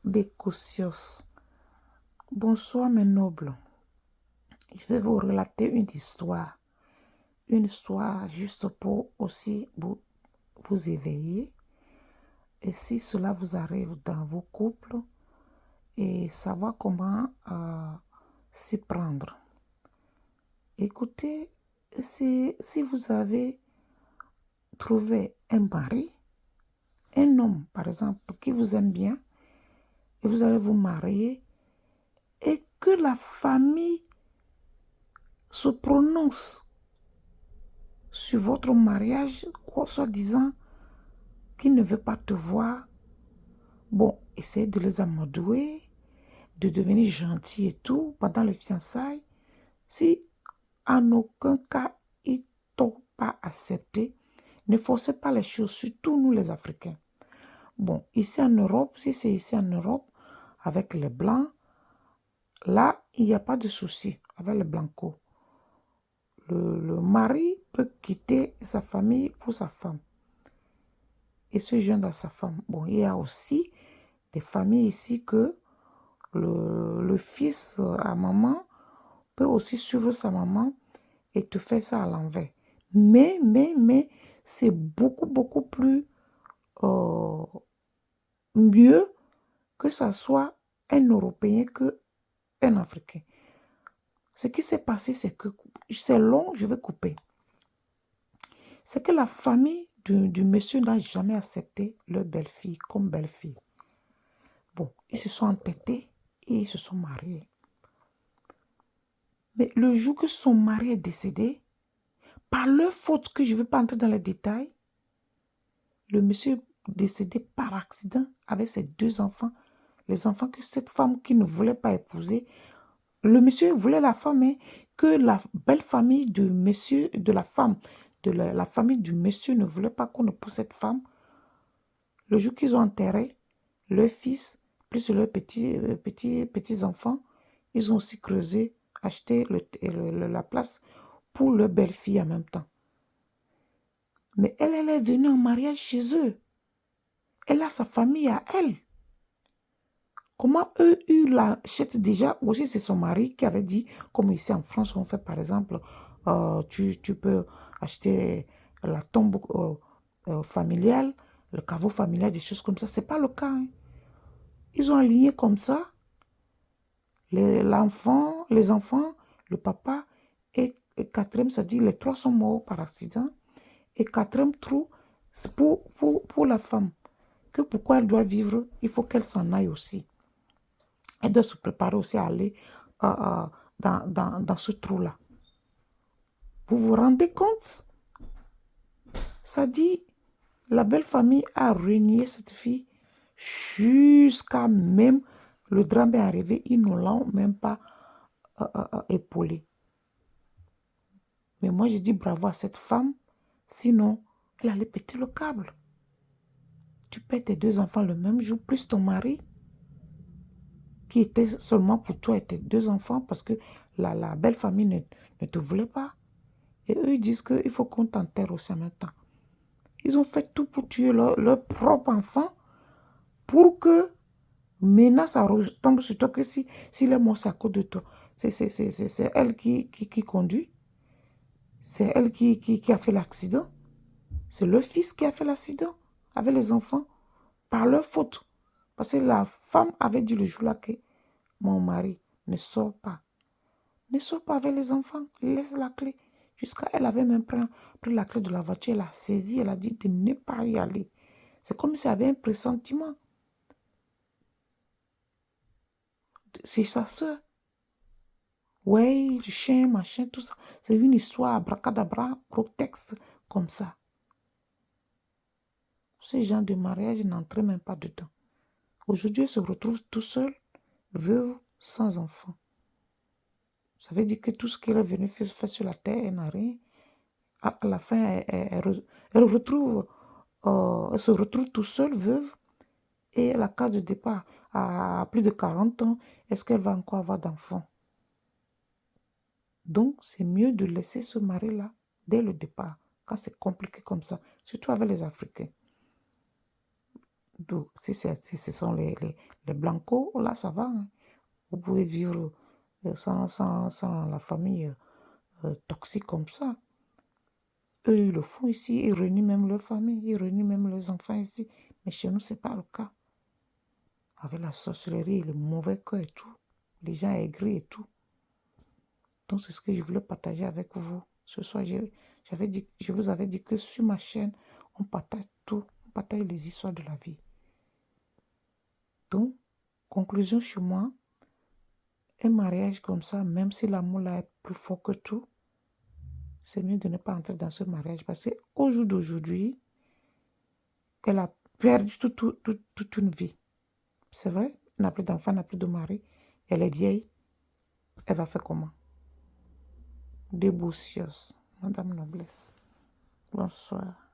des Caucios. Bonsoir mes nobles. Je vais vous relater une histoire. Une histoire juste pour aussi vous éveiller. Et si cela vous arrive dans vos couples, et savoir comment s'y prendre. Écoutez, si vous avez trouvé un mari, un homme par exemple, qui vous aime bien, et vous allez vous marier, et que la famille se prononce sur votre mariage, soit disant qu'il ne veut pas te voir, bon, essayez de les amadouer, de devenir gentil et tout pendant les fiançailles. Si en aucun cas ils t'ont pas accepté, ne forcez pas les choses, surtout nous les Africains. Bon, ici en Europe, si c'est ici en Europe, avec les Blancs, là, il n'y a pas de souci avec les Blancos. Le mari peut quitter sa famille pour sa femme et se joindre à sa femme. Bon, il y a aussi des familles ici que le fils à maman peut aussi suivre sa maman et te faire ça à l'envers. Mais, c'est beaucoup plus mieux que ça soit un Européen qu'un Africain. Ce qui s'est passé, c'est que, c'est long, je vais couper. C'est que la famille du monsieur n'a jamais accepté leur belle-fille comme belle-fille. Bon, ils se sont entêtés et ils se sont mariés. Mais le jour que son mari est décédé, par leur faute, que je ne veux pas entrer dans les détails, le monsieur est décédé par accident avec ses 2 enfants, les enfants que cette femme qui ne voulait pas épouser. Le monsieur voulait la femme, hein, que la belle famille de monsieur, de la femme, de la famille du monsieur ne voulait pas qu'on épouse cette femme. Le jour qu'ils ont enterré leur fils, plus leurs petits enfants, ils ont aussi creusé, acheté la place pour leur belle-fille en même temps. Mais elle est venue en mariage chez eux. Elle a sa famille à elle. Comment eux l'achètent déjà? Aussi, c'est son mari qui avait dit, comme ici en France, on fait par exemple, tu peux acheter la tombe familiale, le caveau familial, des choses comme ça. Ce n'est pas le cas. Hein. Ils ont aligné comme ça les enfants, le papa et quatrième, c'est-à-dire les 3 sont morts par accident. Et quatrième trou, c'est pour la femme. Que pourquoi elle doit vivre, il faut qu'elle s'en aille aussi. Elle doit se préparer aussi à aller dans ce trou-là. Vous vous rendez compte? Ça dit, la belle famille a renié cette fille jusqu'à même le drame est arrivé. Ils ne l'ont même pas épaulée. Mais moi, je dis bravo à cette femme. Sinon, elle allait péter le câble. Tu perds tes 2 enfants le même jour, plus ton mari, qui était seulement pour toi et tes 2 enfants, parce que la belle famille ne te voulait pas. Et eux, ils disent qu'il faut qu'on t'enterre aussi en même temps. Ils ont fait tout pour tuer leur propre enfant, pour que maintenant, ça retombe sur toi que si est mort, c'est à cause de toi. C'est elle qui conduit. C'est elle qui a fait l'accident. C'est le fils qui a fait l'accident avec les enfants, par leur faute. Parce que la femme avait dit le jour-là que mon mari ne sort pas. Ne sort pas avec les enfants, laisse la clé. Jusqu'à elle avait même pris la clé de la voiture, elle a saisi, elle a dit de ne pas y aller. C'est comme si elle avait un pressentiment. C'est sa soeur. Ouais, le chien, machin, tout ça. C'est une histoire, abracadabra, texte comme ça. Ces gens de mariage n'entraient même pas dedans. Aujourd'hui, elle se retrouve tout seul, veuve, sans enfant. Ça veut dire que tout ce qu'elle est venue faire sur la terre, elle n'a rien. À la fin, elle se retrouve tout seule, veuve, et la case de départ, à plus de 40 ans, est-ce qu'elle va encore avoir d'enfants? Donc, c'est mieux de laisser ce mari-là dès le départ, quand c'est compliqué comme ça, surtout avec les Africains. Si ce sont les blancos, là, ça va. Hein. Vous pouvez vivre sans la famille toxique comme ça. Eux, ils le font ici, ils réunissent même leur famille, ils réunissent même leurs enfants ici. Mais chez nous, ce n'est pas le cas. Avec la sorcellerie, le mauvais cœur et tout. Les gens aigris et tout. Donc, c'est ce que je voulais partager avec vous. Ce soir, je vous avais dit que sur ma chaîne, on partage tout. On partage les histoires de la vie. Donc, conclusion sur moi, un mariage comme ça, même si l'amour là est plus fort que tout, c'est mieux de ne pas entrer dans ce mariage parce qu'au jour d'aujourd'hui, elle a perdu toute une vie. C'est vrai, elle n'a plus d'enfant, elle n'a plus de mari, elle est vieille, elle va faire comment? Déboussieuse, Madame Noblesse. Bonsoir.